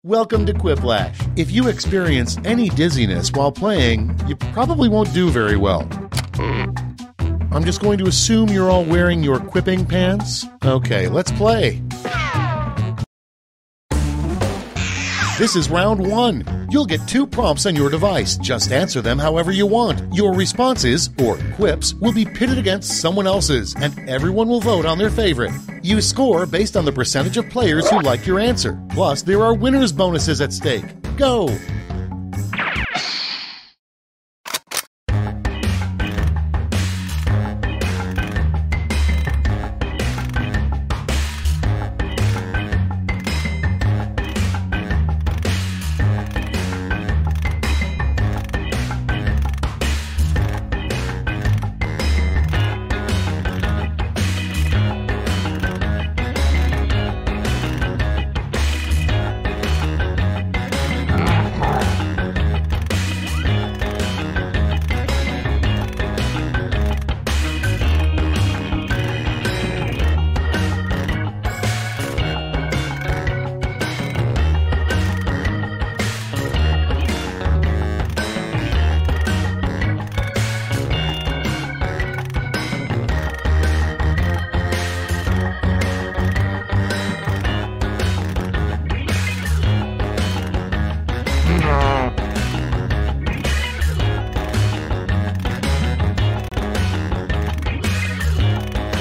Welcome to Quiplash. If you experience any dizziness while playing, you probably won't do very well. I'm just going to assume you're all wearing your quipping pants. Okay, let's play. This is round 1. You'll get 2 prompts on your device. Just answer them however you want. Your responses, or quips, will be pitted against someone else's, and everyone will vote on their favorite. You score based on the percentage of players who like your answer. Plus, there are winners' bonuses at stake. Go!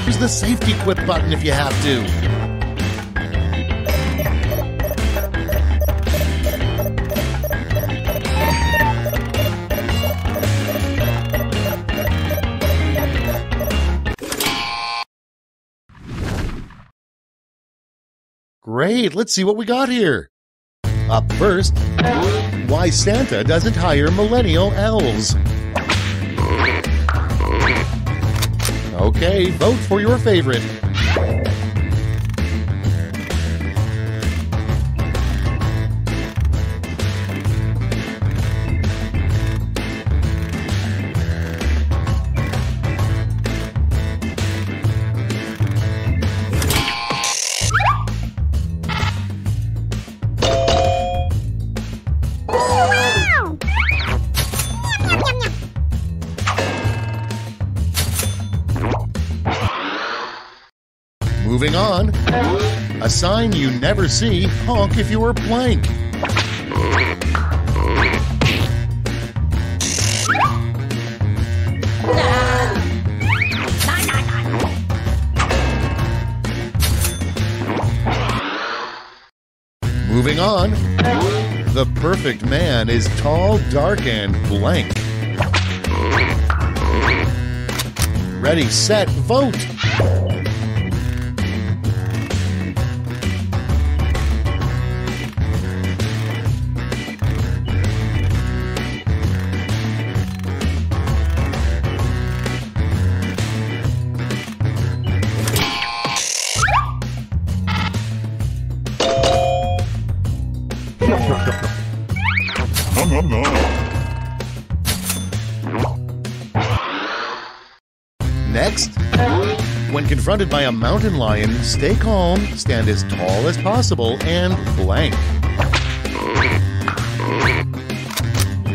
Use the safety quip button if you have to. Great, let's see what we got here. Up first, why Santa doesn't hire millennial elves. Okay, vote for your favorite. Moving on. A sign you never see, honk if you are blank. Moving on. The perfect man is tall, dark, and blank. Ready, set, vote! Next, when confronted by a mountain lion, stay calm, stand as tall as possible, and blank.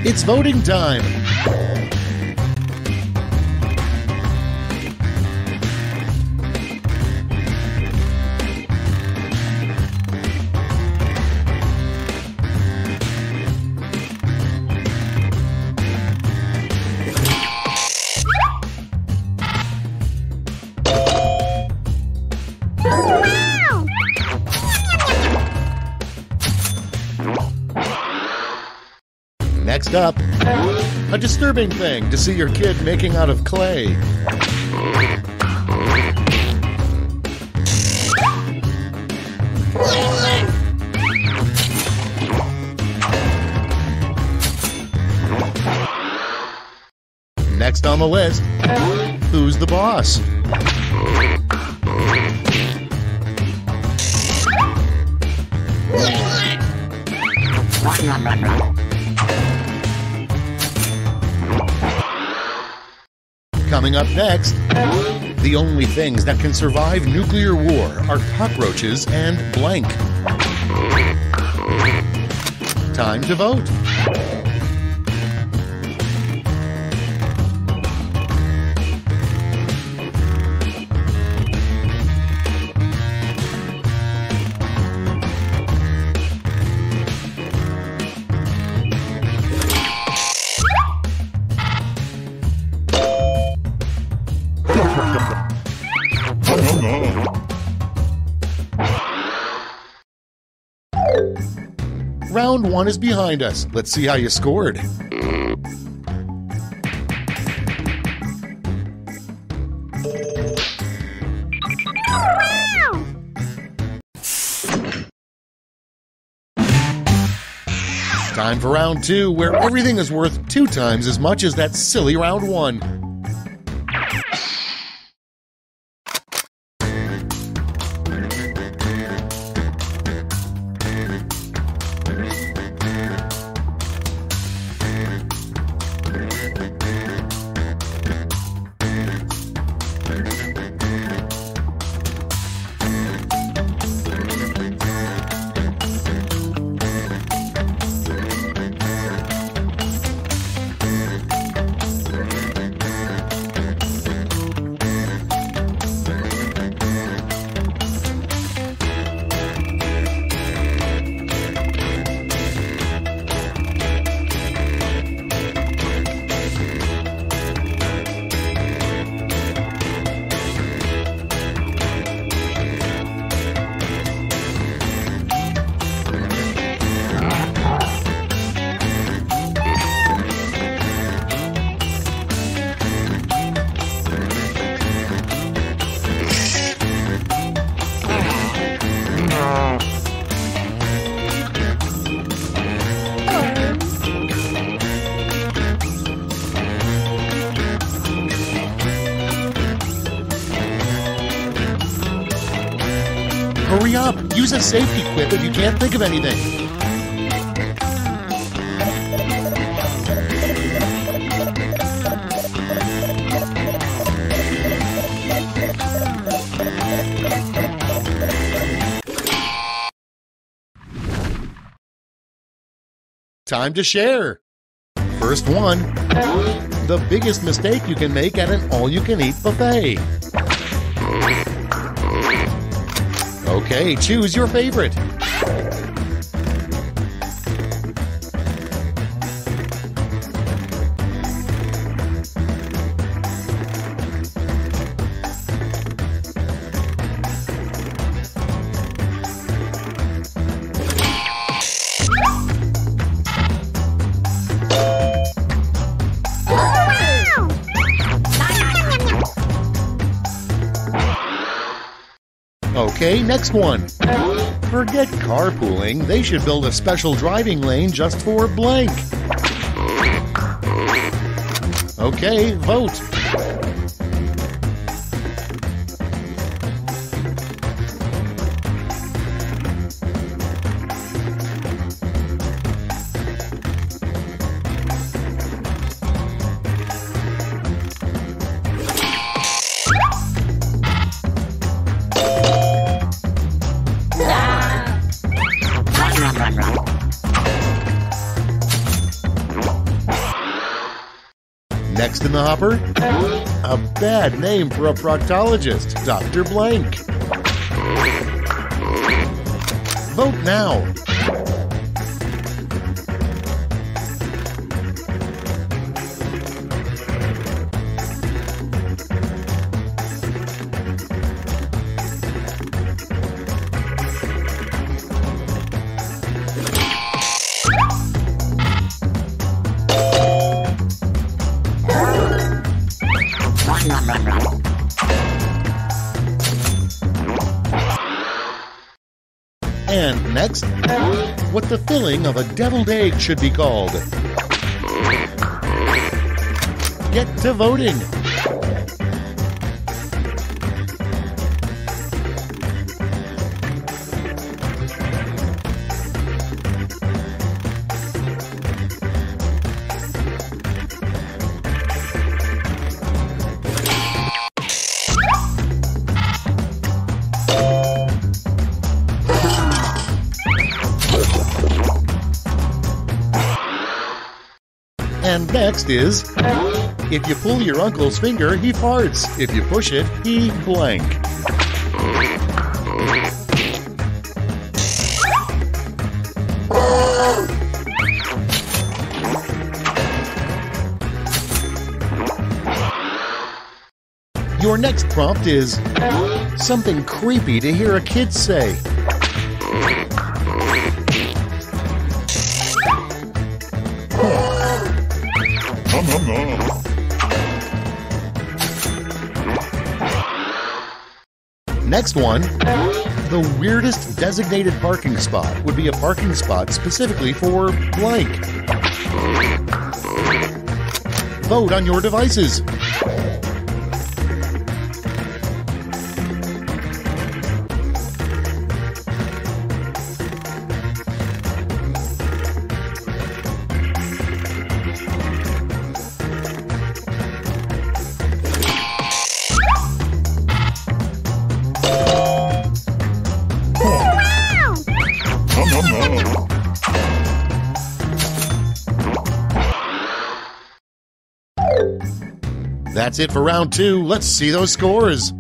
It's voting time. Next up, a disturbing thing to see your kid making out of clay. Next on the list, who's the boss? Coming up next, the only things that can survive nuclear war are cockroaches and blank. Time to vote. Round one is behind us. Let's see how you scored. Time for round two, where everything is worth 2 times as much as that silly round one. Hurry up! Use a safety quip if you can't think of anything. Time to share. First one, the biggest mistake you can make at an all-you-can-eat buffet. Okay, choose your favorite. Okay, next one. Forget carpooling. They should build a special driving lane just for blank. Okay, vote. Next in the hopper, a bad name for a proctologist, Dr. Blank. Vote now. And next, what the filling of a deviled egg should be called. Get to voting. And next is, if you pull your uncle's finger, he farts. If you push it, he blank. Your next prompt is something creepy to hear a kid say. Next one, the weirdest designated parking spot would be a parking spot specifically for blank. Vote on your devices. That's it for round 2. Let's see those scores.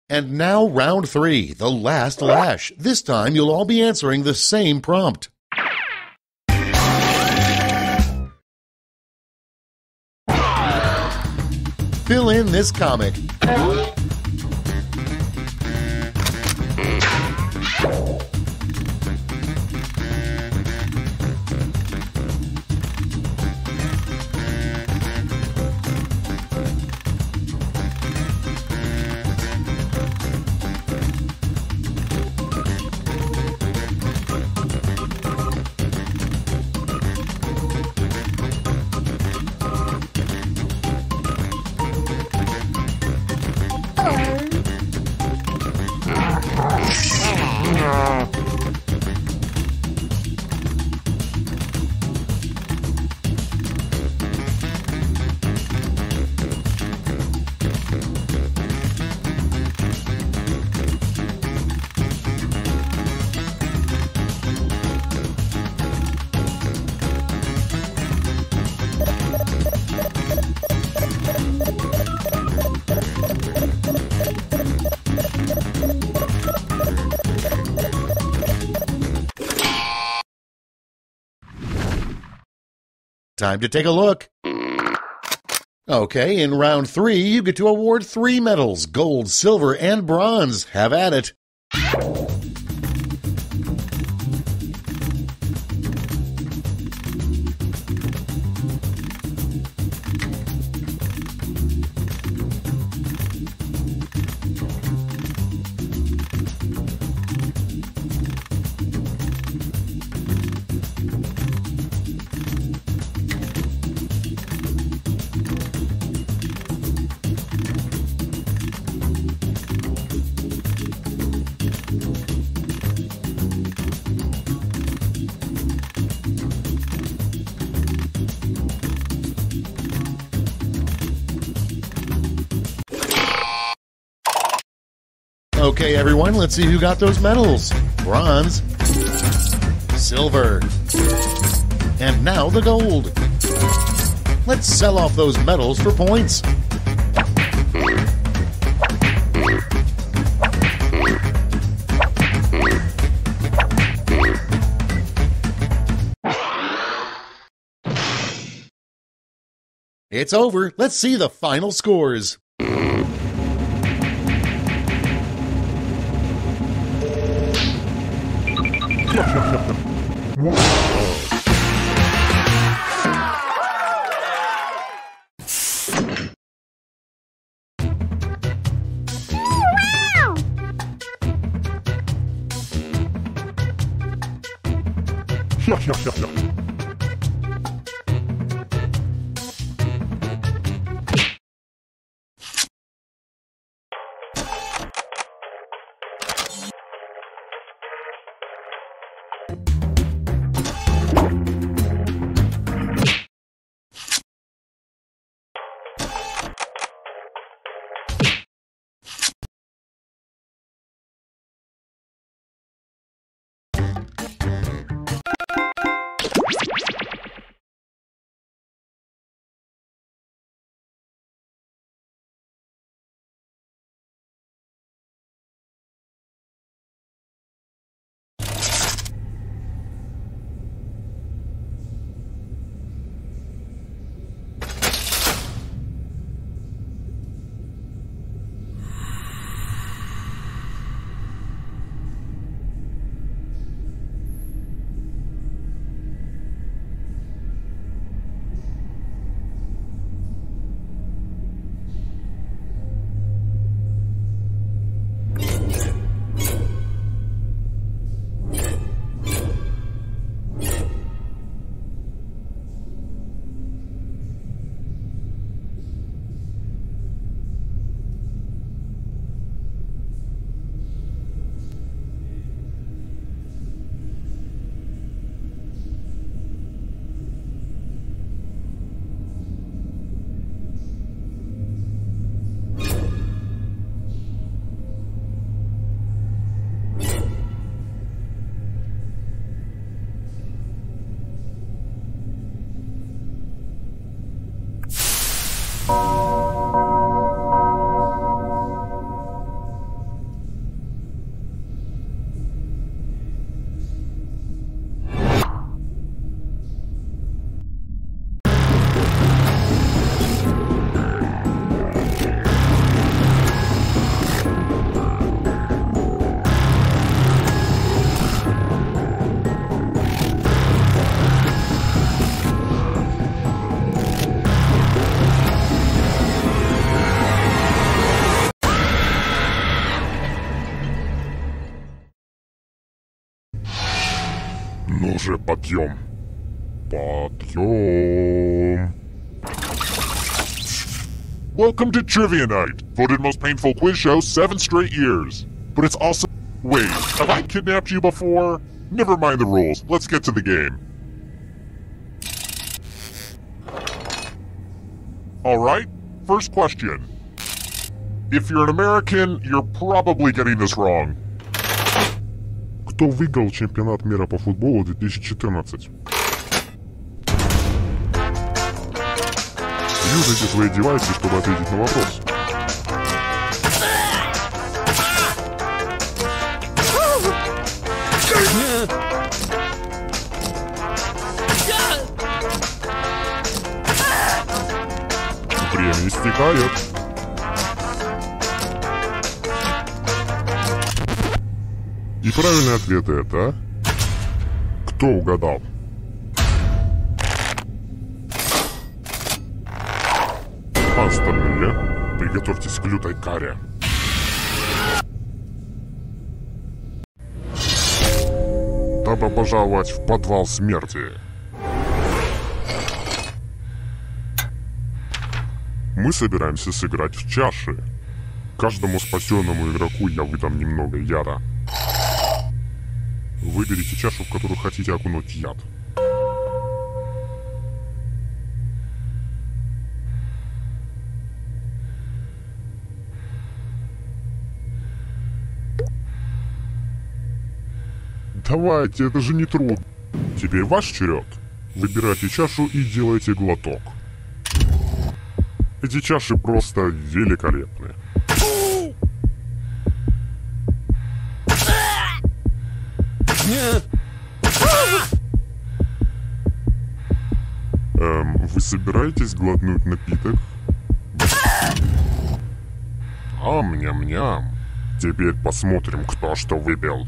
And now round 3, the last lash. This time you'll all be answering the same prompt. Fill in this comic. Time to take a look. Okay, in round 3, you get to award 3 medals, gold, silver, and bronze. Have at it. Okay, everyone, let's see who got those medals. Bronze, silver, and now the gold. Let's sell off those medals for points. It's over. Let's see the final scores. Ну же, подъем. Подъем. Welcome to Trivia Night, voted most painful quiz show 7 straight years. But it's also... Wait, have I kidnapped you before? Never mind the rules, let's get to the game. Alright, first question. If you're an American, you're probably getting this wrong. Кто выиграл чемпионат мира по футболу 2014? Юзайте свои девайсы, чтобы ответить на вопрос. Время истекает. И правильный ответ это... Кто угадал? Остальные, приготовьтесь к лютой каре. Добро пожаловать в подвал смерти. Мы собираемся сыграть в чаши. Каждому спасенному игроку я выдам немного яда. Выберите чашу, в которую хотите окунуть яд. Давайте, это же не трудно. Теперь ваш черед. Выбирайте чашу и делайте глоток. Эти чаши просто великолепны. Вы собираетесь глотнуть напиток? Ам-ням-ням. Теперь посмотрим, кто что выпил.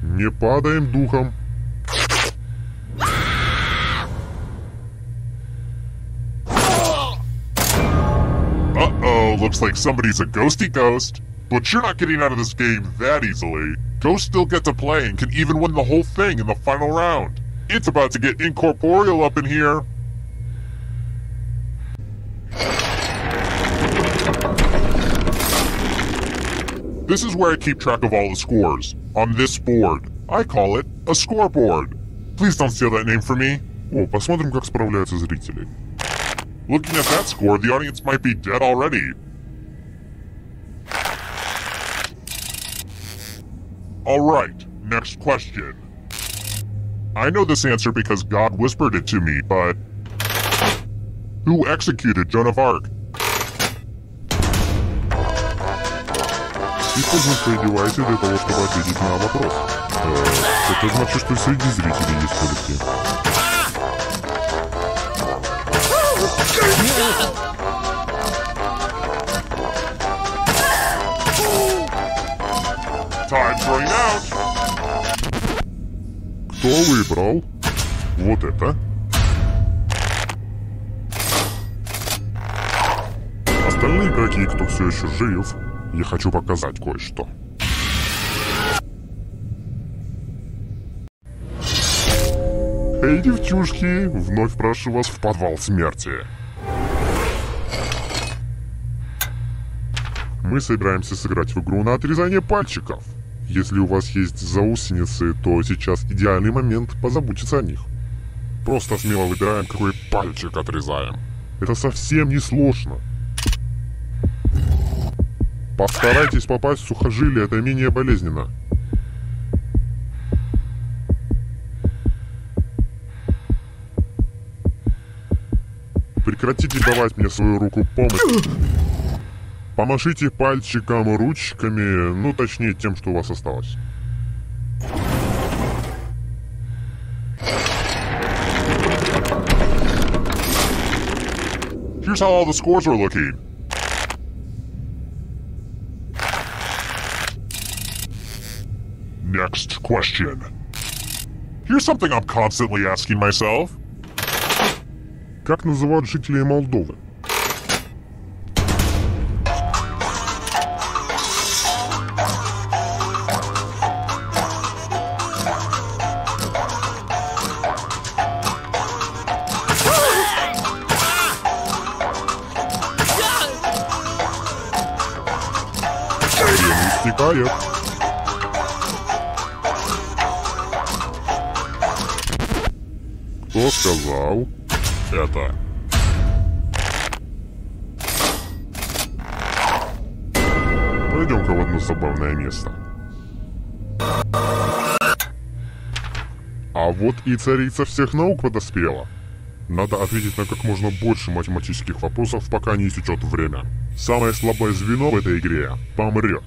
Не падаем духом. Uh-oh, looks like somebody's a ghosty ghost. But you're not getting out of this game that easily. Ghosts still get to play and can even win the whole thing in the final round. It's about to get incorporeal up in here. This is where I keep track of all the scores. On this board. I call it a scoreboard. Please don't steal that name from me. О, посмотрим, как справляются зрители. Looking at that score, the audience might be dead already. Alright, next question. I know this answer because God whispered it to me, but... Who executed Joan of Arc? Используем свои девайсы для того, чтобы ответить на вопрос. Это значит, что среди зрителей есть коллектив. Time's running out. Кто выбрал вот это? Остальные игроки, кто все еще жив, я хочу показать кое-что. Эй, девчушки, вновь прошу вас в подвал смерти. Мы собираемся сыграть в игру на отрезание пальчиков. Если у вас есть заусеницы, то сейчас идеальный момент позаботиться о них. Просто смело выбираем, какой пальчик отрезаем. Это совсем не сложно. Постарайтесь попасть в сухожилие, это менее болезненно. Прекратите давать мне свою руку помощи. Помашите пальчиком, ручками, ну точнее тем, что у вас осталось. Here's how all the scores are looking. Next question. Here's something I'm constantly asking myself. Как называют жителей Молдовы? Время истекает. Кто сказал это? Пойдем-ка в одно забавное место. А вот и царица всех наук подоспела. Надо ответить на как можно больше математических вопросов, пока не истечет время. Самое слабое звено в этой игре помрет.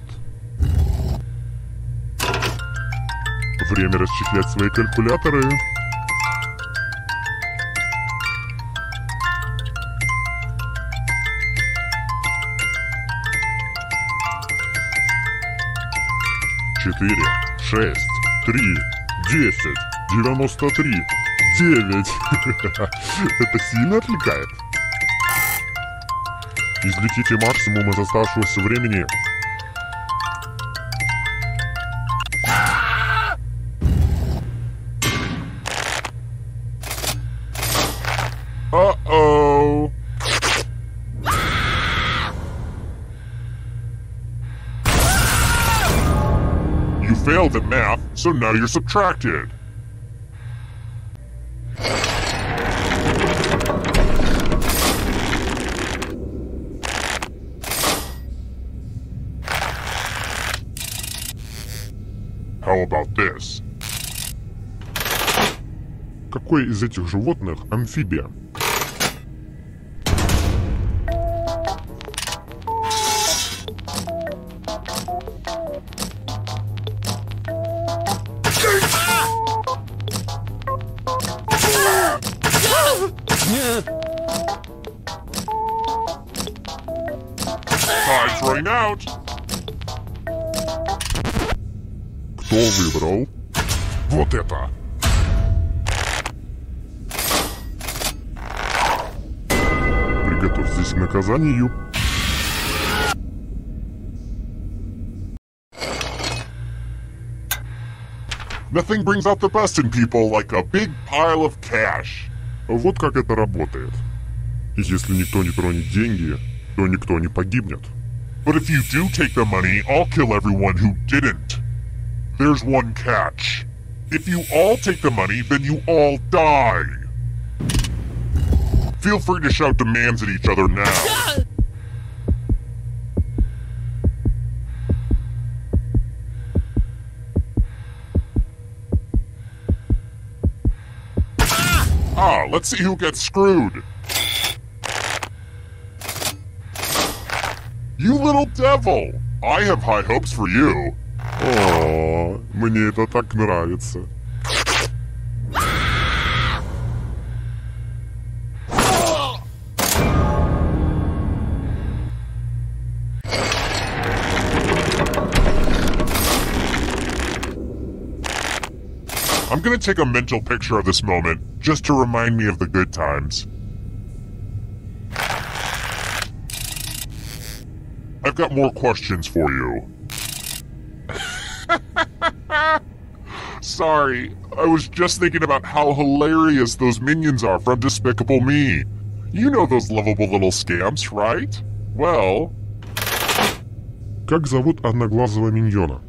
Время расчехлять свои калькуляторы. Четыре, 6, 3, 10, 93, 9. Это сильно отвлекает. Извлеките максимум из оставшегося времени. Uh-oh. You failed at math, so now you're subtracted. How about this? Какой из этих животных амфибия? Time's running out. Кто выбрал? Вот это! Приготовьтесь к наказанию. Nothing brings out the best in people like a big pile of cash. Вот как это работает. Если никто не тронет деньги, то никто не погибнет. But if you do take the money, I'll kill everyone who didn't. There's one catch. If you all take the money, then you all die. Feel free to shout demands at each other now. Ah, let's see who gets screwed. You little devil! I have high hopes for you. О, мне это так нравится. I'm gonna take a mental picture of this moment, just to remind me of the good times. I've got more questions for you. Sorry, I was just thinking about how hilarious those minions are from Despicable Me. You know those lovable little scamps, right? Well... Как зовут одноглазого миньона?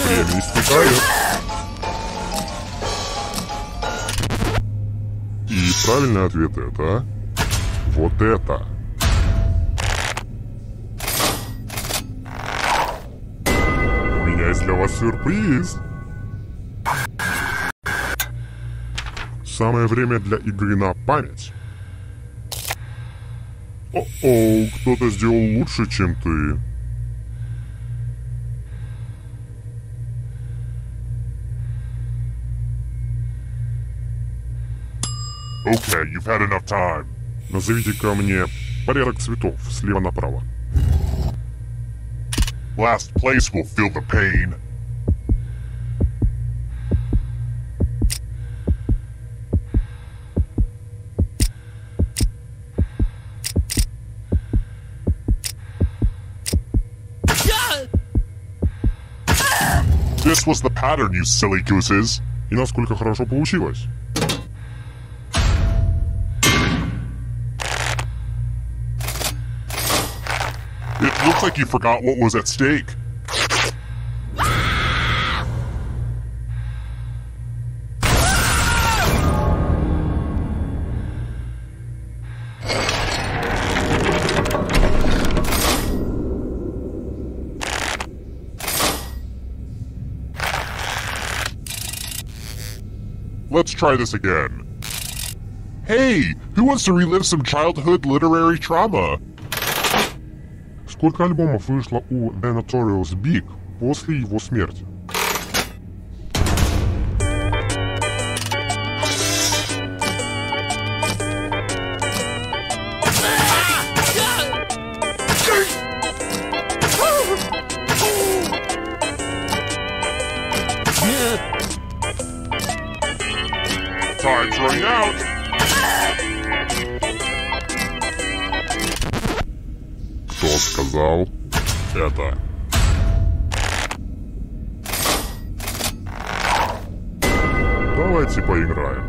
Время истекает. И правильный ответ это... Вот это. У меня есть для вас сюрприз. Самое время для игры на память. О-оу, кто-то сделал лучше, чем ты. Okay, you've had enough time. Назовите-ка мне порядок цветов слева направо. Last place will feel the pain. This was the pattern, you silly gooses. И насколько хорошо получилось. It looks like you forgot what was at stake. let's try this again. Hey, who wants to relive some childhood literary trauma? Сколько альбомов вышло у The Notorious Big после его смерти? Time's running out. Кто сказал это? Давайте поиграем.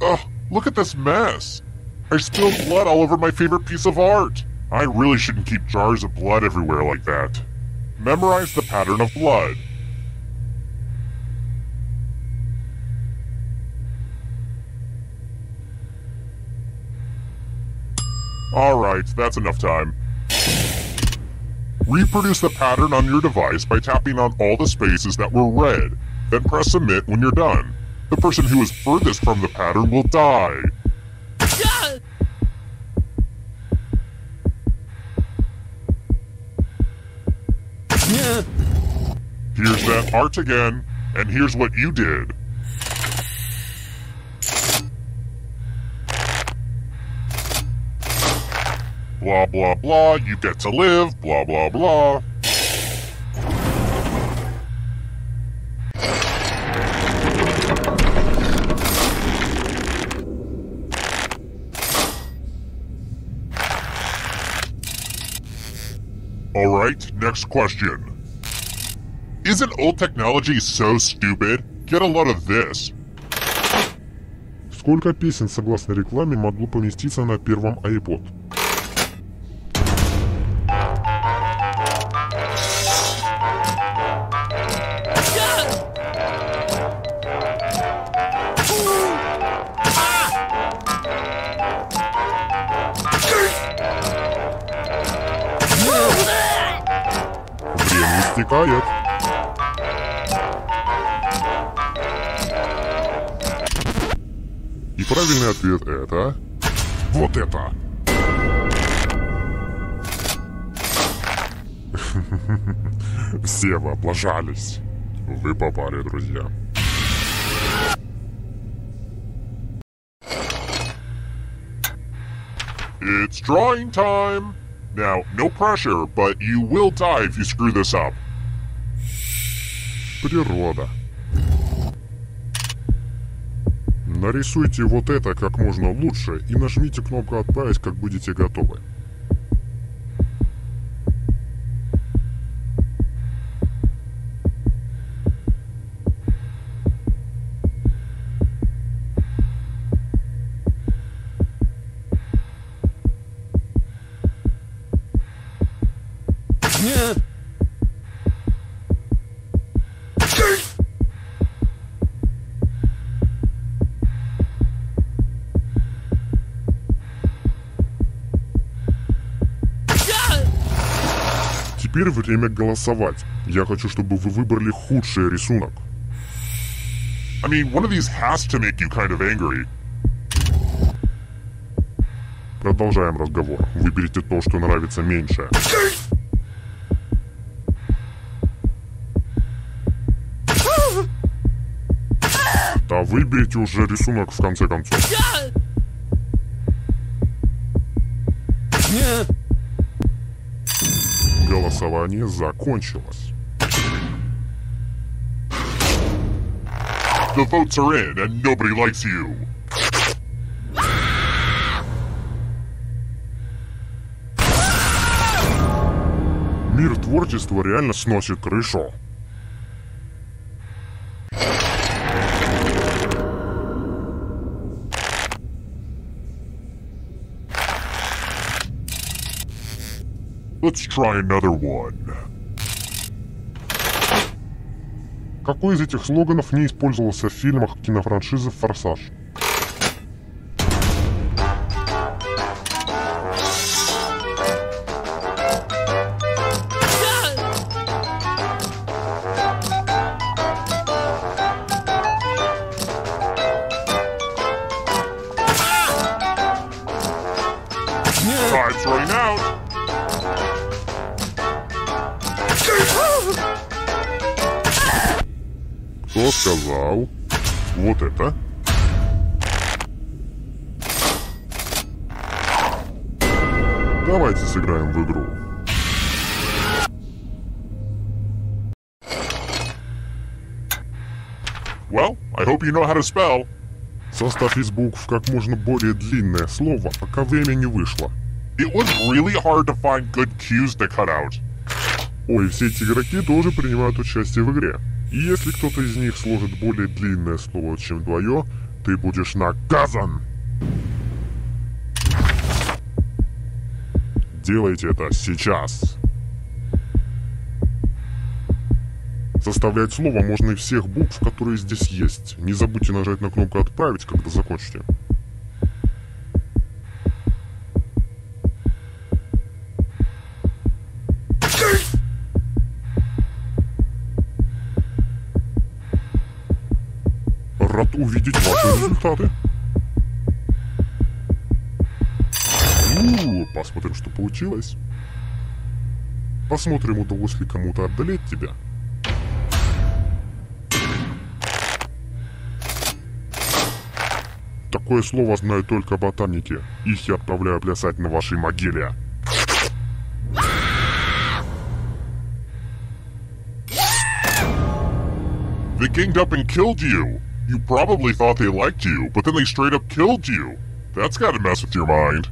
Ugh, look at this mess. I spilled blood all over my favorite piece of art. I really shouldn't keep jars of blood everywhere like that. Memorize the pattern of blood. Alright, that's enough time. Reproduce the pattern on your device by tapping on all the spaces that were red, then press submit when you're done. The person who is furthest from the pattern will die. Here's that art again, and here's what you did. Blah blah blah, you get to live, blah blah blah. Alright, next question. Isn't old technology so stupid? Get a load of this. Сколько песен, согласно рекламе, могло поместиться на первом iPod? Время истекает. И правильный ответ это... Вот это! Все вы облажались. Вы попали, друзья. It's drawing time! Now, no pressure, but you will die if you screw this up. Природа. Нарисуйте вот это как можно лучше и нажмите кнопку «Отправить», как будете готовы. Нет! Теперь время голосовать. Я хочу, чтобы вы выбрали худший рисунок. I mean, one of these has to make you kind of angry. Продолжаем разговор. Выберите то, что нравится меньше. Да выберите уже рисунок в конце концов. Нет! Голосование закончилось. The votes are in and nobody likes you. Мир творчества реально сносит крышу. Let's try another one. Какой из этих слоганов не использовался в фильмах кинофраншизы «Форсаж»? Что сказал? Вот это? Давайте сыграем в игру. Well, I hope you know how to spell. Составь из букв как можно более длинное слово, пока время не вышло. It was really hard to find good cues to cut out. Ой, все эти игроки тоже принимают участие в игре. И если кто-то из них сложит более длинное слово, чем твое, ты будешь наказан. Делайте это сейчас. Составлять слово можно из всех букв, которые здесь есть. Не забудьте нажать на кнопку «Отправить», когда закончите. Рад увидеть ваши результаты. Посмотрим, что получилось. Посмотрим, удалось ли кому-то одолеть тебя. Такое слово знают только ботаники. Их я отправляю плясать на вашей могиле. They ganged up and killed you. You probably thought they liked you, but then they straight up killed you. That's gotta mess with your mind.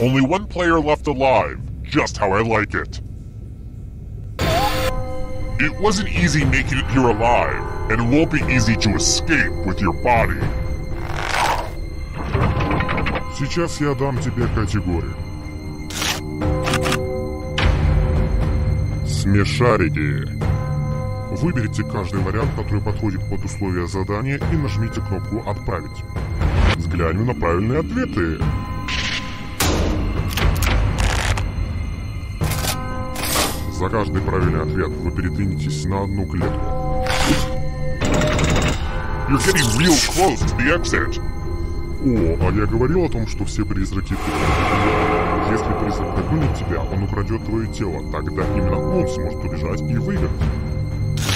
Only one player left alive, just how I like it. It wasn't easy making it here alive, and it won't be easy to escape with your body. Сейчас я дам тебе категорию. Смешарики. Выберите каждый вариант, который подходит под условия задания, и нажмите кнопку «Отправить». Взглянем на правильные ответы. За каждый правильный ответ вы передвинетесь на одну клетку. You're getting real close to the exit. О, а я говорил о том, что все призраки тут. Если призрак догонит тебя, он украдет твое тело. Тогда именно он сможет убежать и выиграть.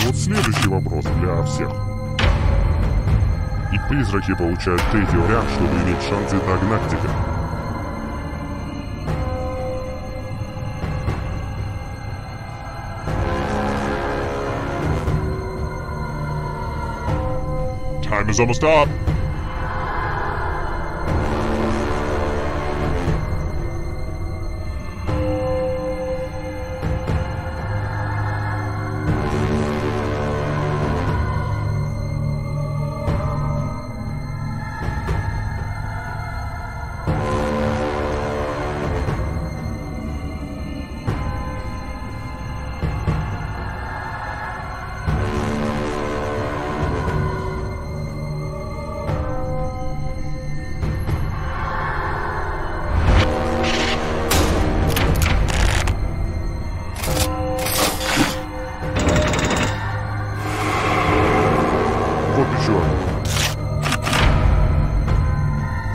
Вот следующий вопрос для всех. И призраки получают третий вариант, чтобы иметь шансы догнать тебя. Time is almost up.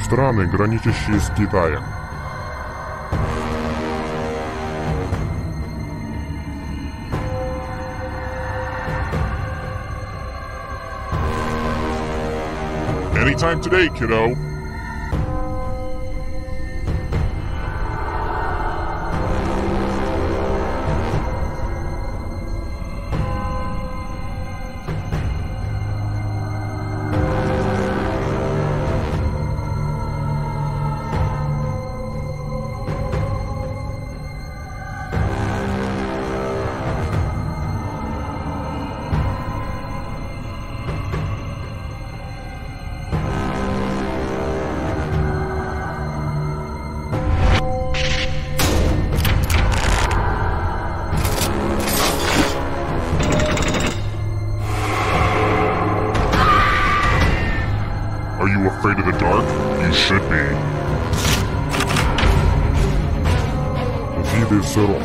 Страны, граничащие с Китаем. Anytime today, kiddo. Are you afraid of the dark? You should be. Виды сыров.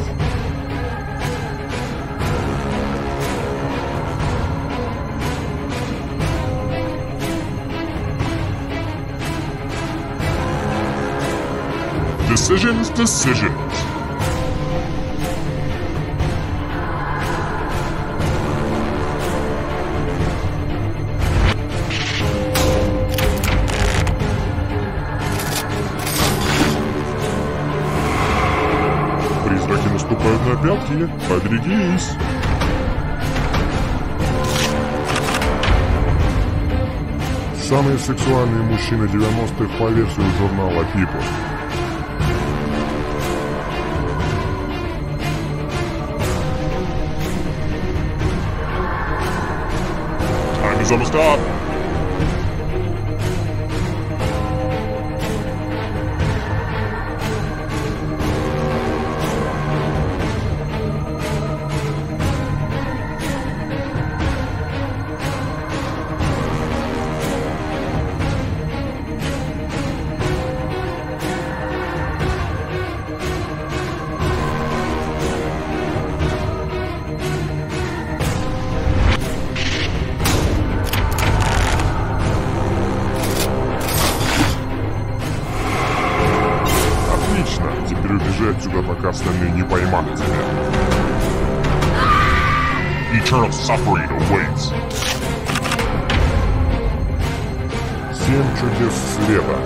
Decisions. Призраки наступают на пятки. Поберегись. Самые сексуальные мужчины 90-х по версии журнала People. Time is almost up. Теперь убежи отсюда, пока остальные не поймали тебя. Eternal suffering awaits. 7 чудес света.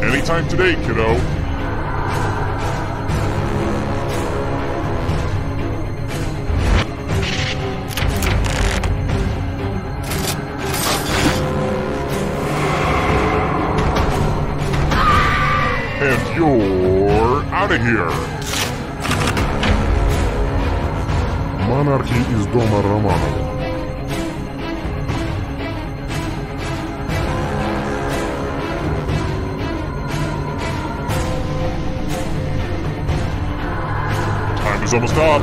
Anytime today, kiddo. And you're out of here. Монархи из дома Романовых. Time is almost up.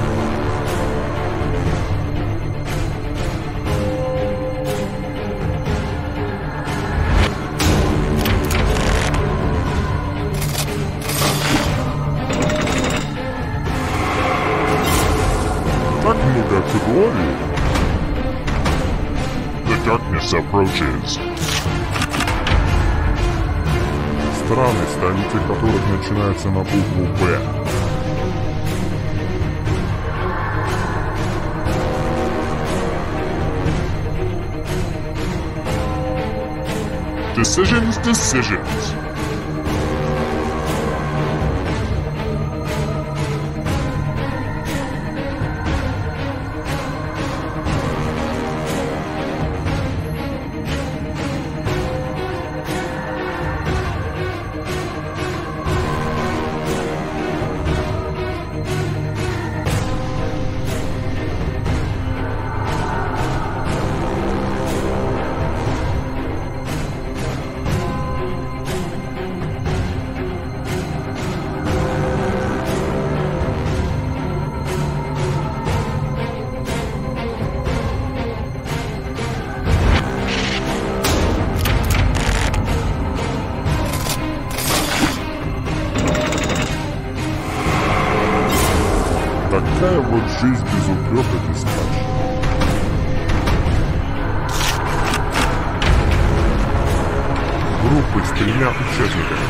Так много категорий. The darkness approaches. Страны, столицы которых начинаются на букву «Б». Decisions. Такая вот жизнь без упрека, без каши. Группы с 3 участниками.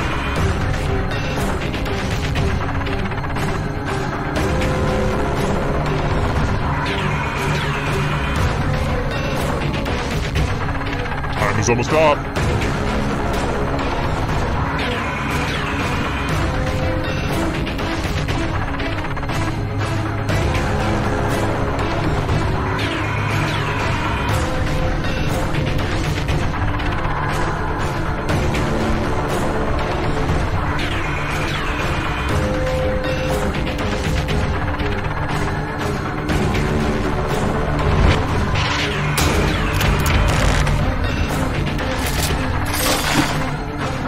Time is almost up.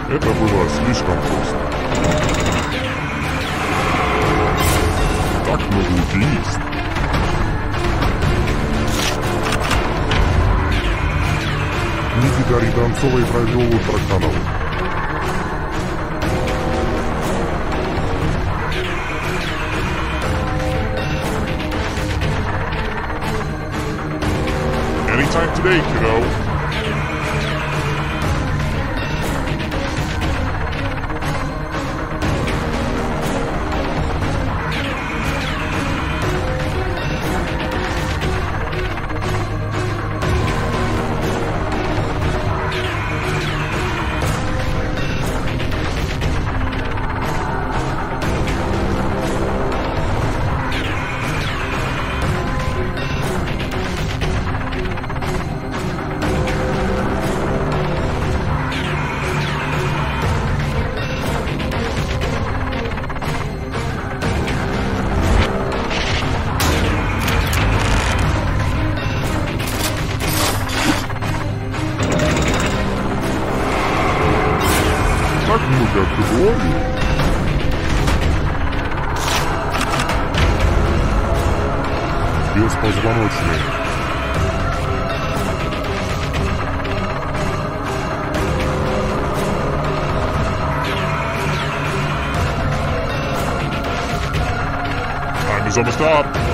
Это было слишком просто. Так много убийств. Никита Ританцова и провел Ультраканал. Anytime today, kiddo. Так много категорий. Беспозвоночные. Time is almost up.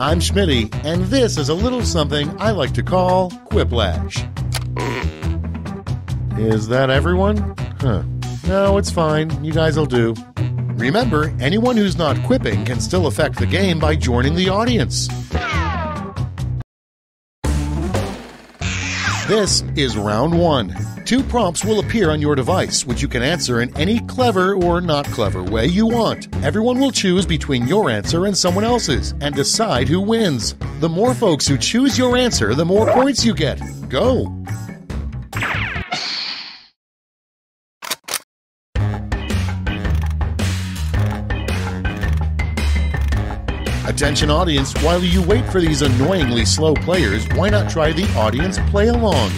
I'm Schmitty, and this is a little something I like to call Quiplash. Is that everyone? Huh. No, it's fine. You guys will do. Remember, anyone who's not quipping can still affect the game by joining the audience. This is round 1. 2 prompts will appear on your device, which you can answer in any clever or not clever way you want. Everyone will choose between your answer and someone else's and decide who wins. The more folks who choose your answer, the more points you get. Go! Attention audience, while you wait for these annoyingly slow players, why not try the audience play along?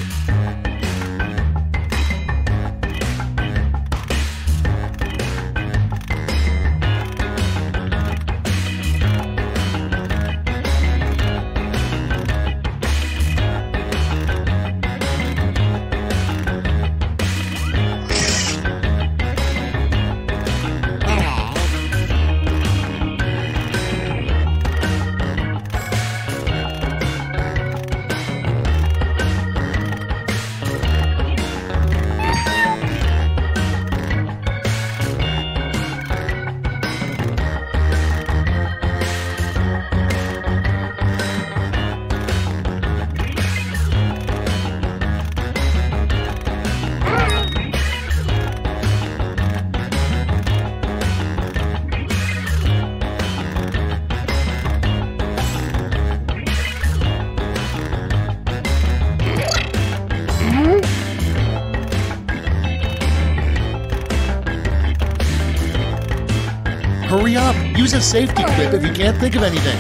Hurry up! Use a safety quip if you can't think of anything.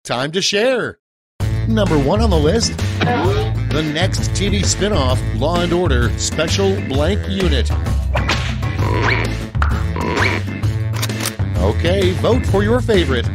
Time to share. Number 1 on the list, the next TV spin-off, Law & Order Special Blank Unit. Okay, vote for your favorite.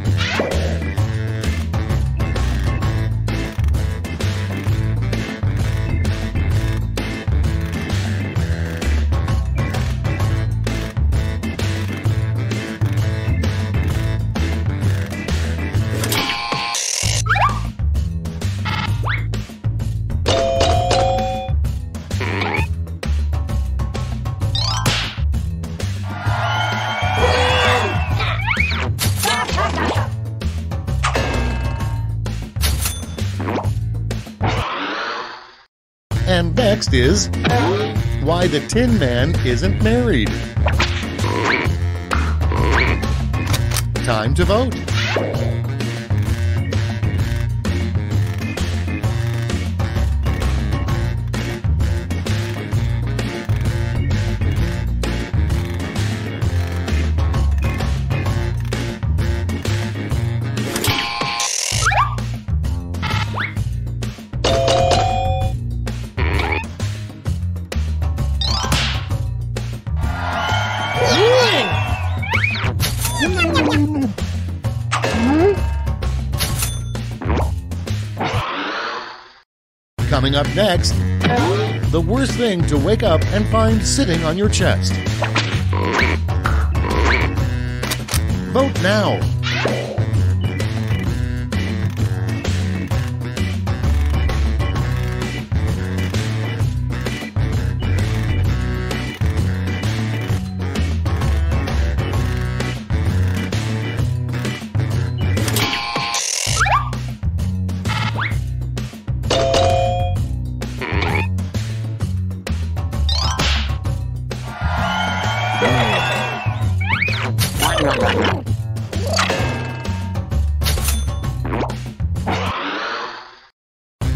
And next is why the Tin Man isn't married. Time to vote. Coming up next, the worst thing to wake up and find sitting on your chest. Vote now.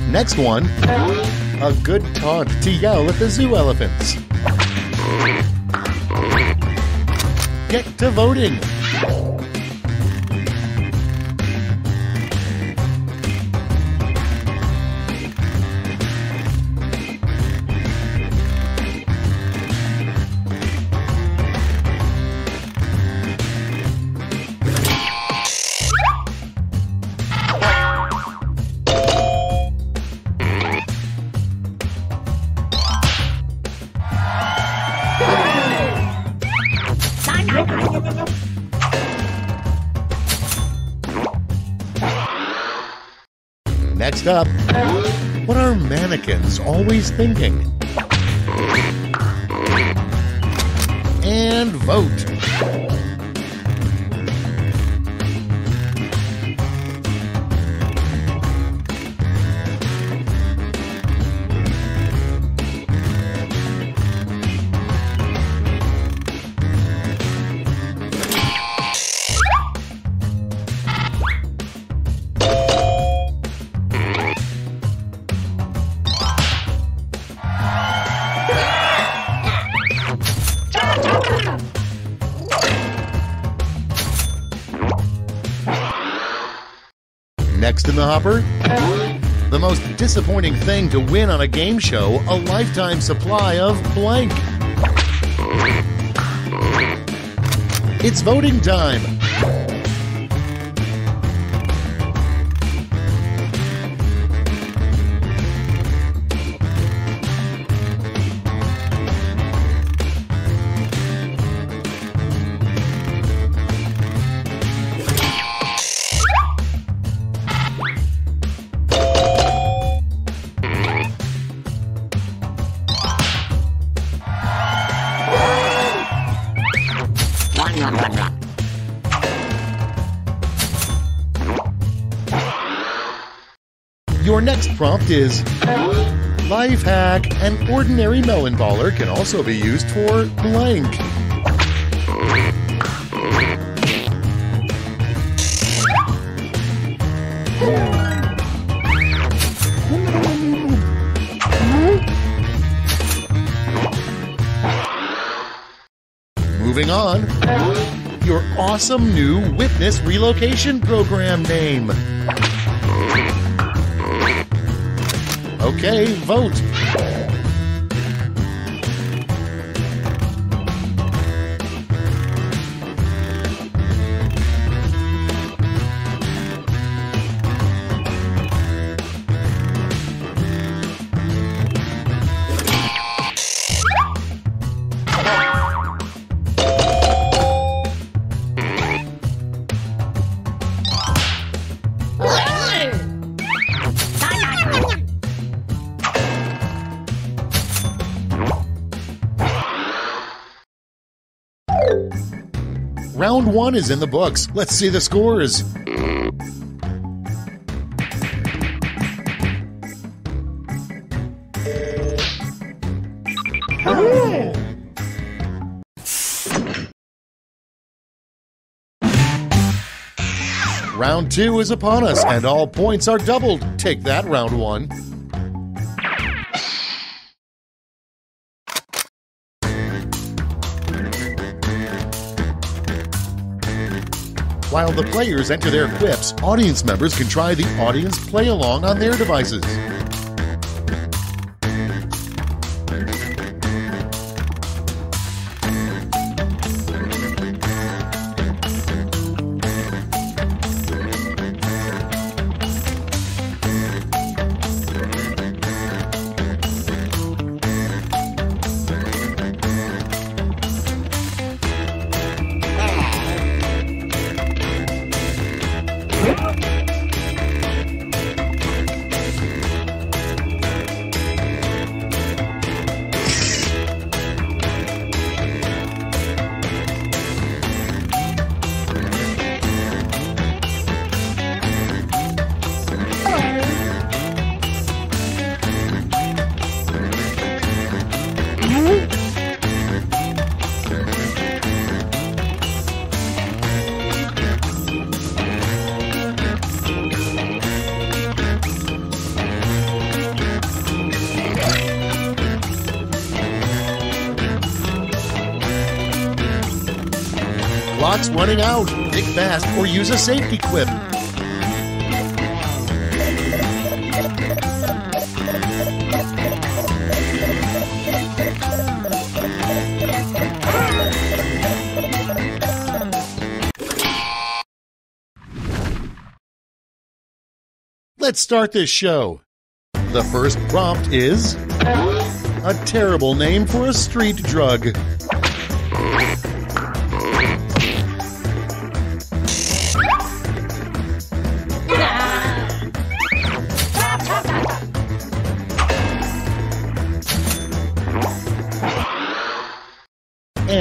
Next one, a good taunt to yell at the zoo elephants. Get to voting. looked up. What are mannequins always thinking? And vote. Next in the hopper, the most disappointing thing to win on a game show, a lifetime supply of blank. It's voting time. Your next prompt is life hack. An ordinary melon baller can also be used for blank. Moving on, your awesome new witness relocation program name. Okay, vote. Round 1 is in the books. Let's see the scores. Round 2 is upon us, and all points are doubled. Take that, round 1. While the players enter their quips, audience members can try the audience play-along on their devices. Clock's running out. Think fast or use a safety quip. Let's start this show. The first prompt is a terrible name for a street drug.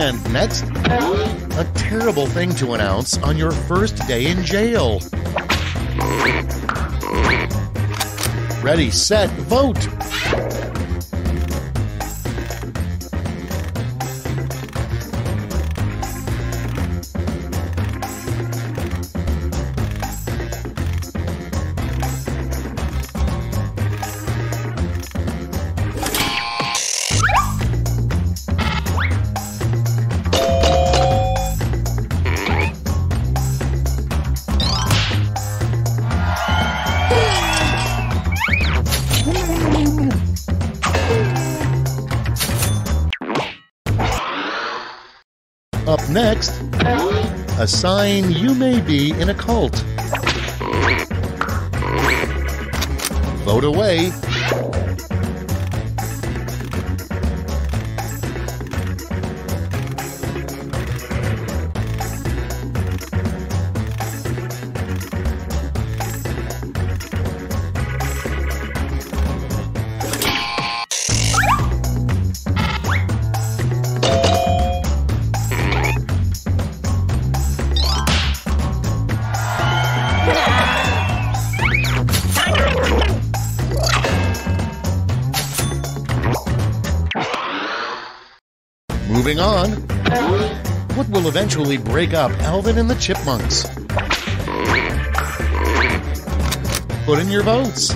And next, a terrible thing to announce on your first day in jail. Ready, set, vote! Up next, a sign you may be in a cult. Vote away. Moving on, what will eventually break up Alvin and the Chipmunks? Put in your votes.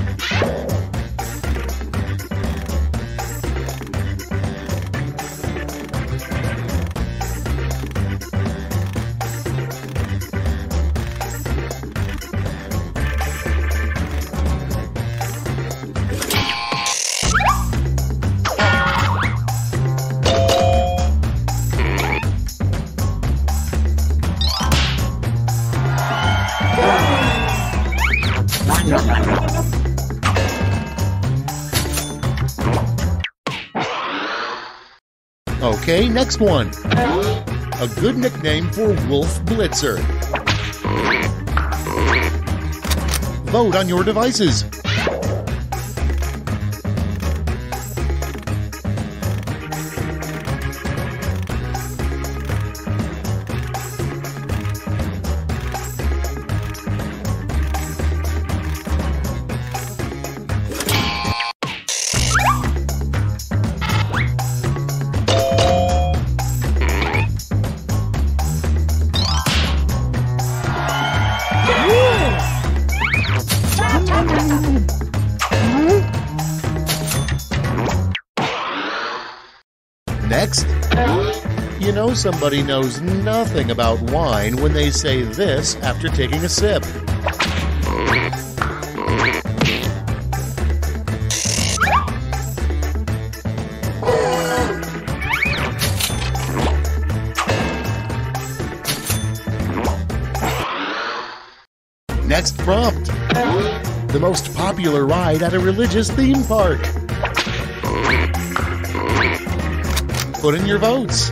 Okay, next one. A good nickname for Wolf Blitzer. Vote on your devices. Next, you know somebody knows nothing about wine when they say this after taking a sip. Next prompt. The most popular ride at a religious theme park. Put in your votes.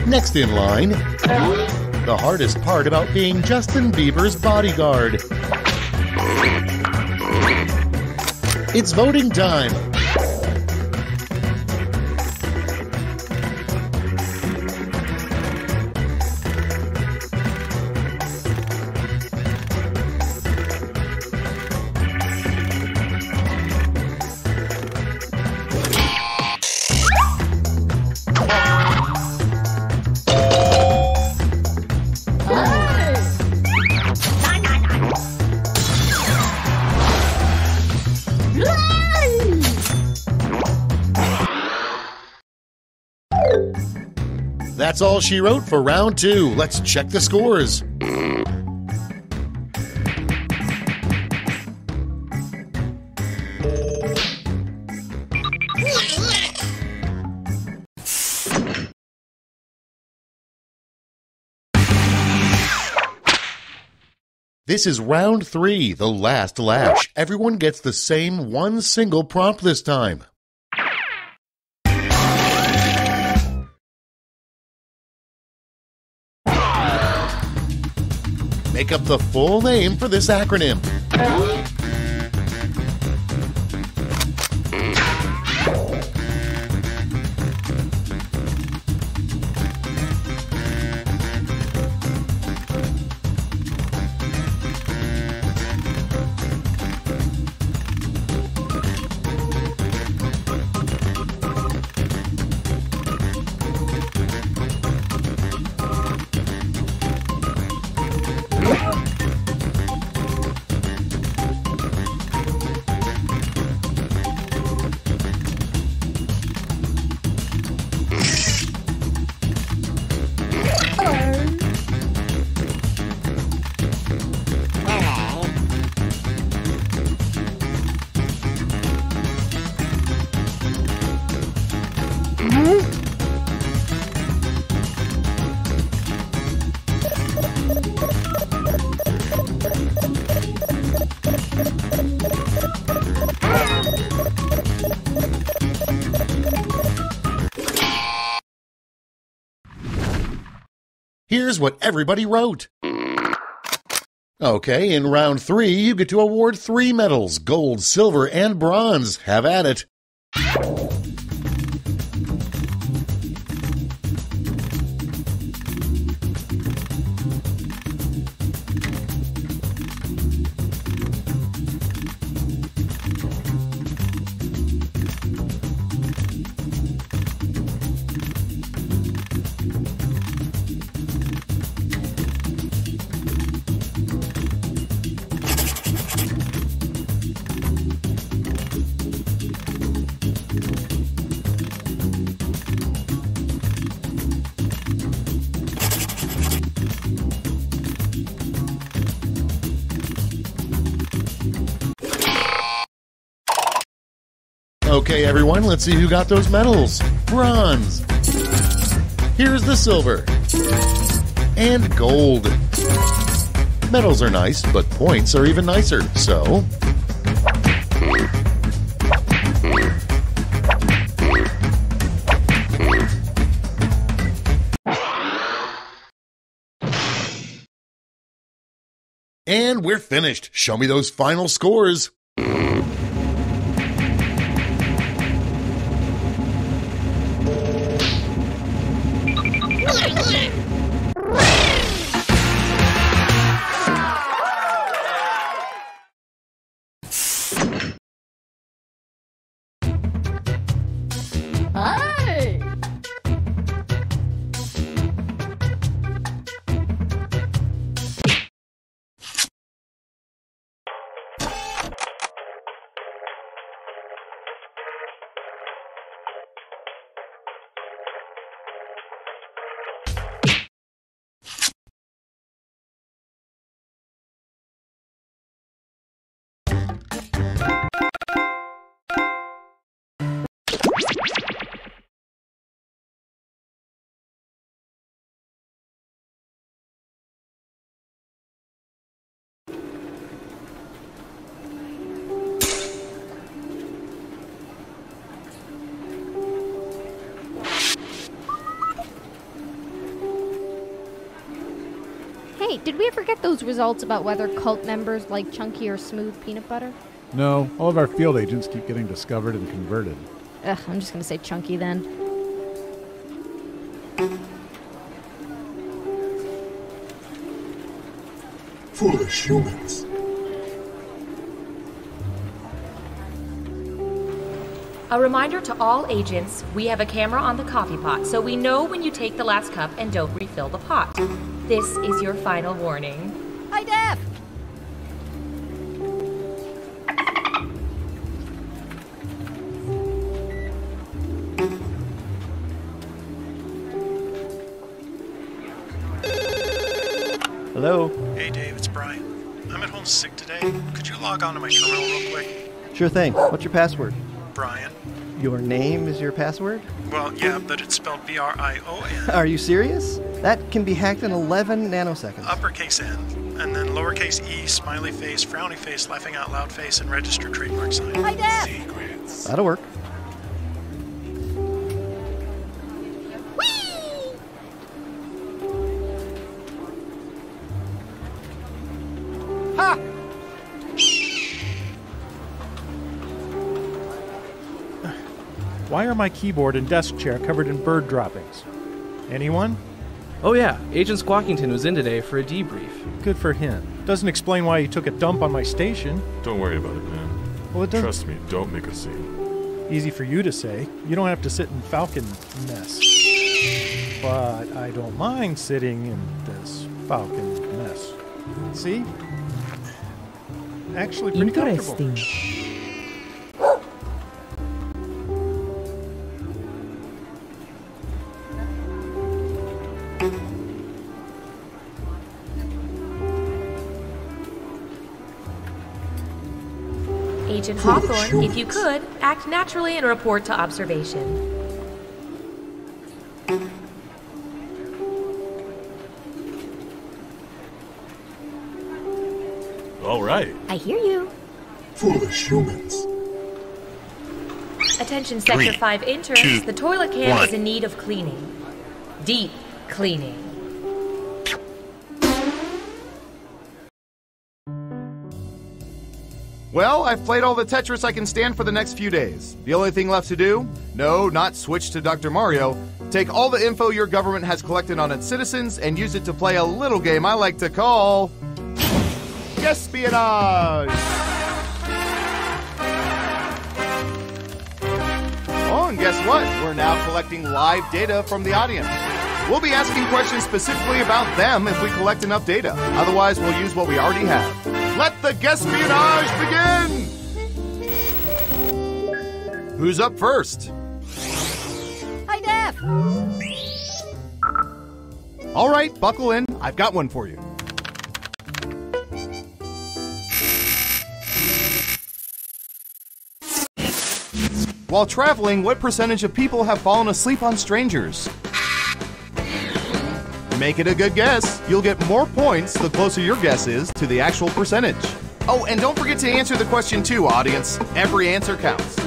Next in line, the hardest part about being Justin Bieber's bodyguard. It's voting time. That's all she wrote for round 2. Let's check the scores. This is round 3, the last lash. Everyone gets the same one single prompt this time. Make up the full name for this acronym. Here's what everybody wrote. Okay, in round 3, you get to award 3 medals, gold, silver, and bronze. Have at it. Okay, everyone, let's see who got those medals. Bronze. Here's the silver. And gold. Medals are nice, but points are even nicer, so... And we're finished. Show me those final scores. Hey, did we ever get those results about whether cult members like chunky or smooth peanut butter? No, all of our field agents keep getting discovered and converted. Ugh, I'm just gonna say chunky then. Foolish humans. A reminder to all agents, we have a camera on the coffee pot, so we know when you take the last cup and don't refill the pot. This is your final warning. Hi, Def! Hello? Hey Dave, it's Brian. I'm at home sick today. Could you log on to my terminal real quick? Sure thing. What's your password? Brian. Your name is your password? Well, yeah, but it's spelled B-R-I-O-N. Are you serious? That can be hacked in 11 nanoseconds. Uppercase N. and then lowercase e, smiley face, frowny face, laughing out loud face, and registered trademark sign. Hi, Dad. Secrets. That'll work. Ha! Why are my keyboard and desk chair covered in bird droppings? Anyone? Oh yeah, Agent Squawkington was in today for a debrief. Good for him. Doesn't explain why he took a dump on my station. Don't worry about it, man. Well, it doesn't. Trust me, don't make a scene. Easy for you to say. You don't have to sit in Falcon mess. But I don't mind sitting in this Falcon mess. See? Actually pretty comfortable. Agent Hawthorne, if you could, act naturally and report to observation. All right. I hear you. Foolish humans. Attention Sector 5 interns, the toilet can is in need of cleaning. Deep cleaning. Well, I've played all the Tetris I can stand for the next few days. The only thing left to do? No, not switch to Dr. Mario. Take all the info your government has collected on its citizens and use it to play a little game I like to call... Espionage! Oh, and guess what? We're now collecting live data from the audience. We'll be asking questions specifically about them if we collect enough data. Otherwise, we'll use what we already have. Let the espionage begin! Who's up first? Hi, Def. All right, buckle in. I've got one for you. While traveling, what percentage of people have fallen asleep on strangers? Make it a good guess. You'll get more points the closer your guess is to the actual percentage. Oh, and don't forget to answer the question too, audience. Every answer counts.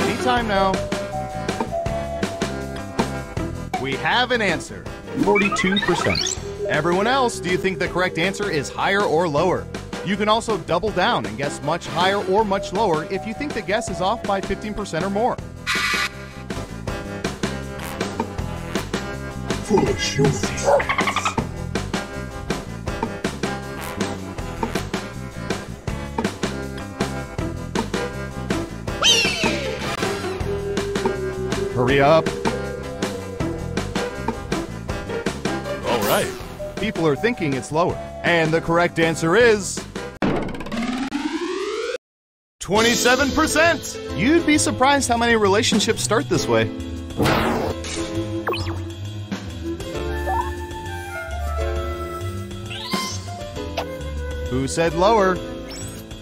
Anytime now. We have an answer. 42%. Everyone else, do you think the correct answer is higher or lower? You can also double down and guess much higher or much lower if you think the guess is off by 15% or more. Foolish humans. Hurry up. All right. People are thinking it's lower. And the correct answer is... 27%! You'd be surprised how many relationships start this way. Who said lower?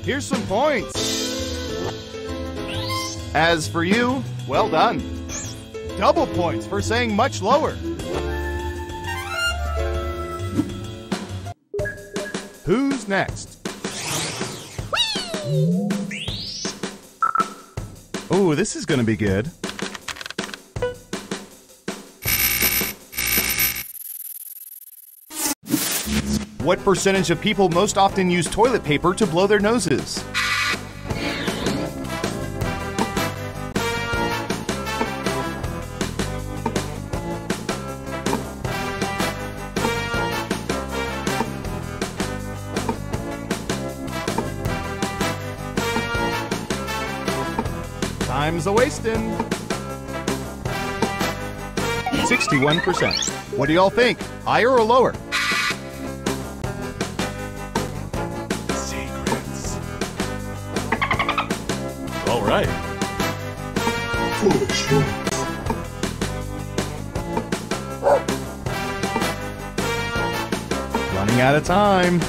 Here's some points. As for you, well done. Double points for saying much lower. Who's next? Oh, this is gonna be good. What percentage of people most often use toilet paper to blow their noses? Time's a-wastin'. 61%. What do y'all think? Higher or lower? Secrets. All right. Foolish humans. Running out of time.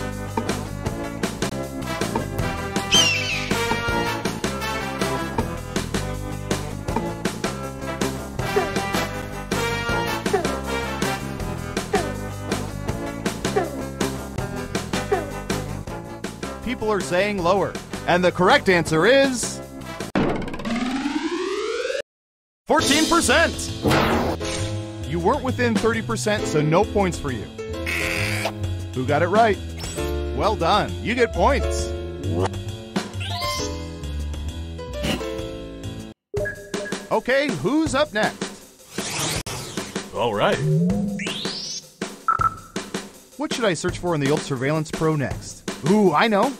are saying lower. And the correct answer is 14%. You weren't within 30%, so no points for you. Who got it right? Well done. You get points. Okay, who's up next? All right. What should I search for in the old Surveillance Pro next? Ooh, I know.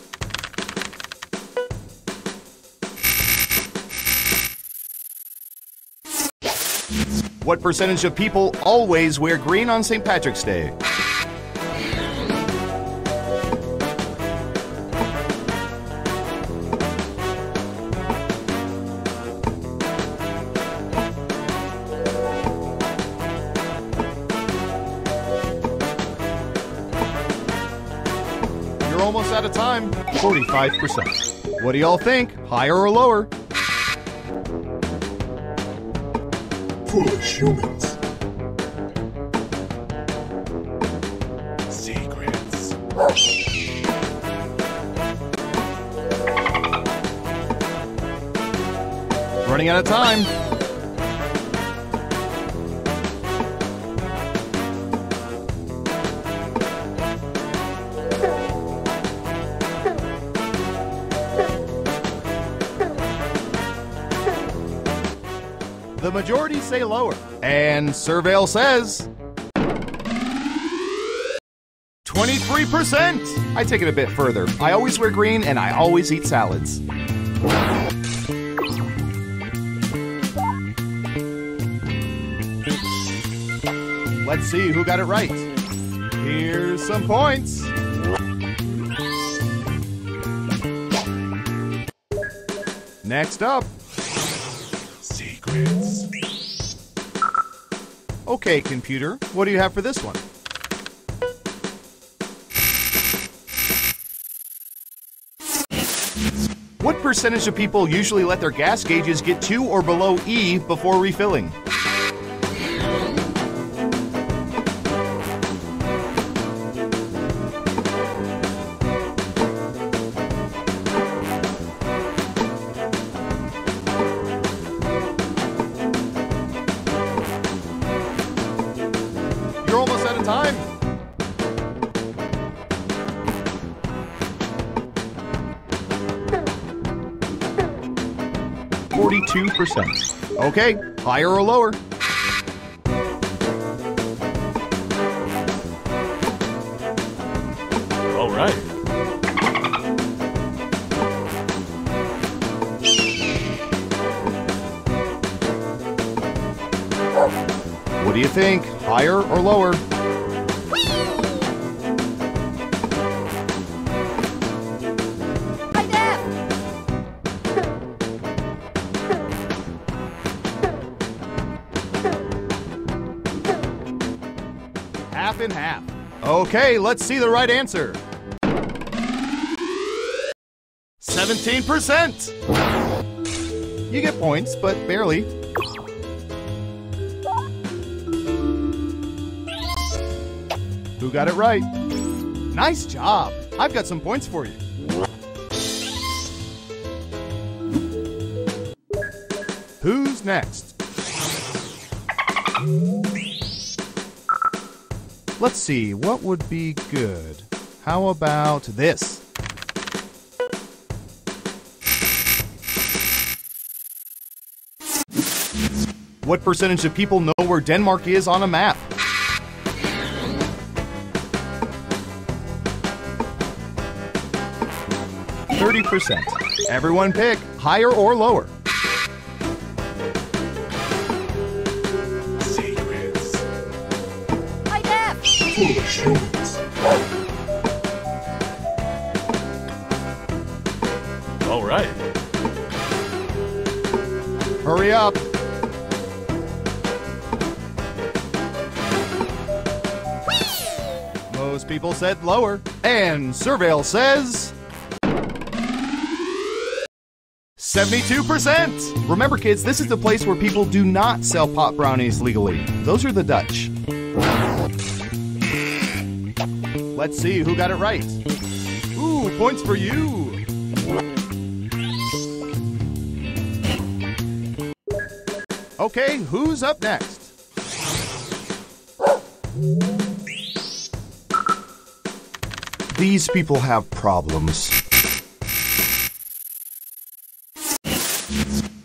What percentage of people always wear green on St. Patrick's Day? You're almost out of time. 45%. What do y'all think? Higher or lower? Foolish humans. Secrets. Running out of time. The majority say lower. And Surveil says 23%. I take it a bit further. I always wear green and I always eat salads. Let's see who got it right. Here's some points. Next up. Secrets. Okay, computer, what do you have for this one? What percentage of people usually let their gas gauges get to or below E before refilling? You're almost out of time. %. Okay, higher or lower? All right. What do you think? Higher or lower? Half and half. Okay, let's see the right answer. 17%. You get points, but barely. Who got it right? Nice job. I've got some points for you. Who's next? Let's see, what would be good? How about this? What percentage of people know where Denmark is on a map? %. Everyone pick higher or lower. Secrets. Foolish humans. All right. Hurry up. Most people said lower. And Surveil says 72%. Remember, kids, this is the place where people do not sell pot brownies legally. Those are the Dutch. Let's see who got it right. Ooh, points for you. Okay, who's up next? These people have problems.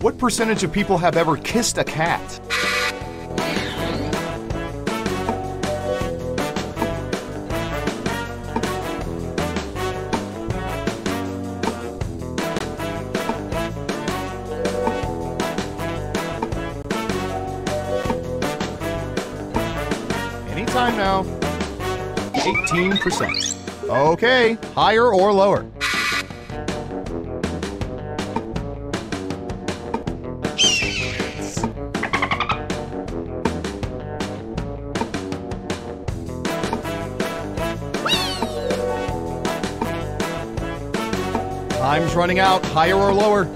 What percentage of people have ever kissed a cat? Anytime now. 18%. Okay, higher or lower? Time's running out. Higher or lower?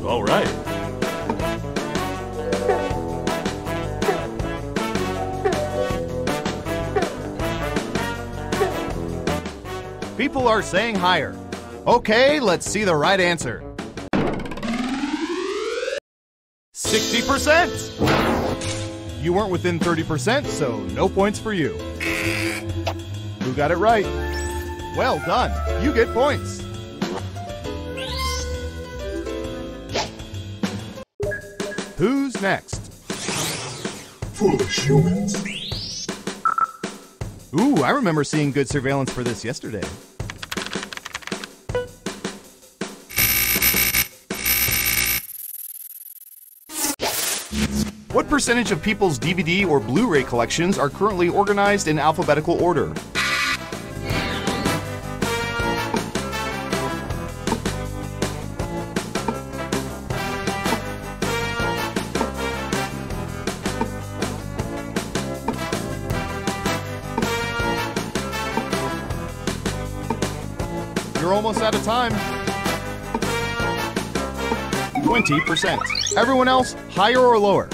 All right. People are saying higher. Okay, let's see the right answer. 60%! You weren't within 30%, so no points for you. Who got it right? Well done. You get points. Who's next? Foolish humans. Ooh, I remember seeing good surveillance for this yesterday. What percentage of people's DVD or Blu-ray collections are currently organized in alphabetical order? You're almost out of time. 20%. Everyone else, higher or lower?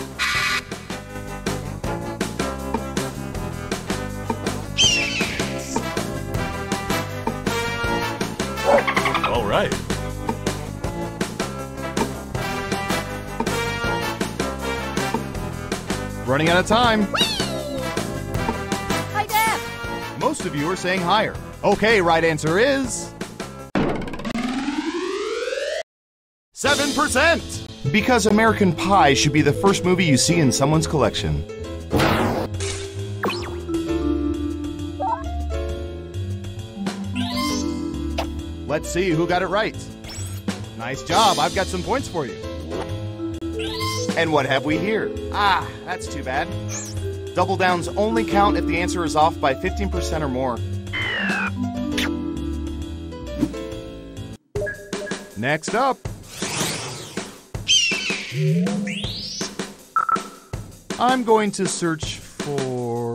All right. Running out of time. Hi, Dad. Most of you are saying higher. Okay, right answer is 7%. Because American Pie should be the first movie you see in someone's collection. Let's see who got it right. Nice job. I've got some points for you. And what have we here? Ah, that's too bad. Double downs only count if the answer is off by 15% or more. Next up. I'm going to search for...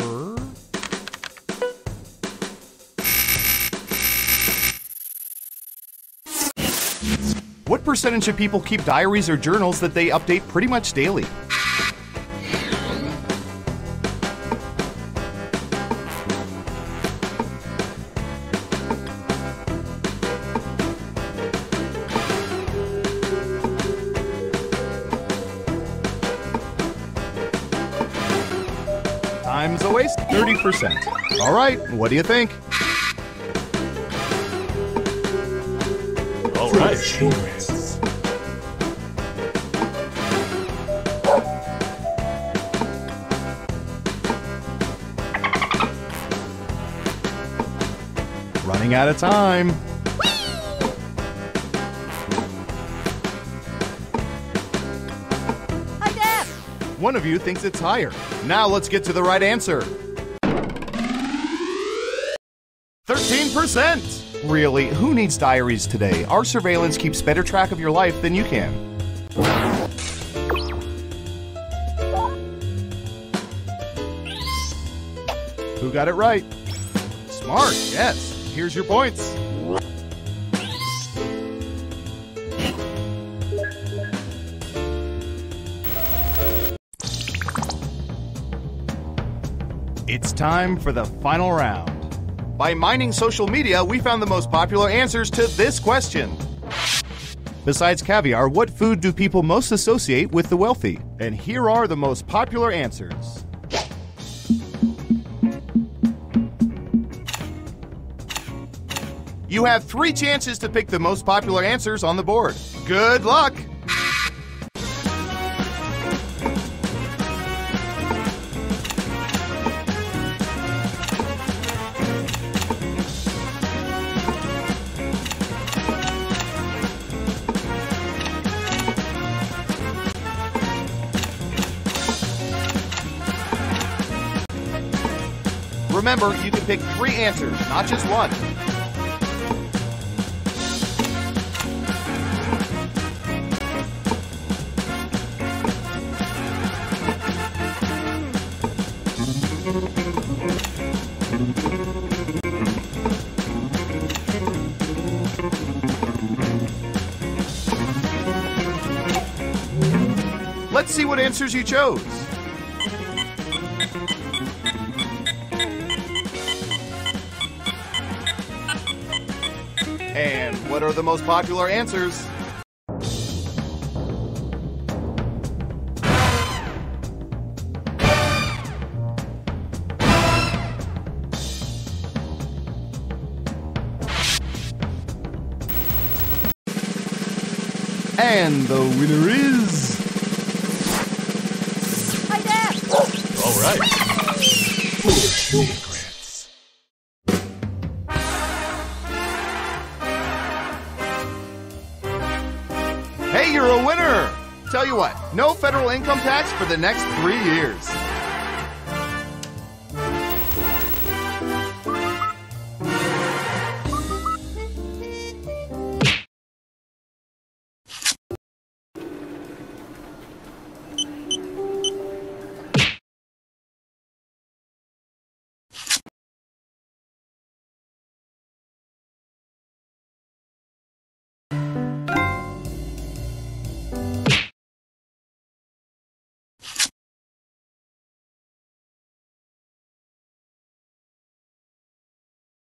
What percentage of people keep diaries or journals that they update pretty much daily? Time's a waste. 30%. All right, what do you think? All right. Running out of time. Hi, Dad. One of you thinks it's higher. Now let's get to the right answer. 13%! Really, who needs diaries today? Our surveillance keeps better track of your life than you can. Who got it right? Smart, yes. Here's your points. It's time for the final round. By mining social media, we found the most popular answers to this question. Besides caviar, what food do people most associate with the wealthy? And here are the most popular answers. You have 3 chances to pick the most popular answers on the board. Good luck! Remember, you can pick 3 answers, not just one. Let's see what answers you chose. And what are the most popular answers? And the winner is... Hi, Dad! All right. Hey, you're a winner! Tell you what, no federal income tax for the next 3 years.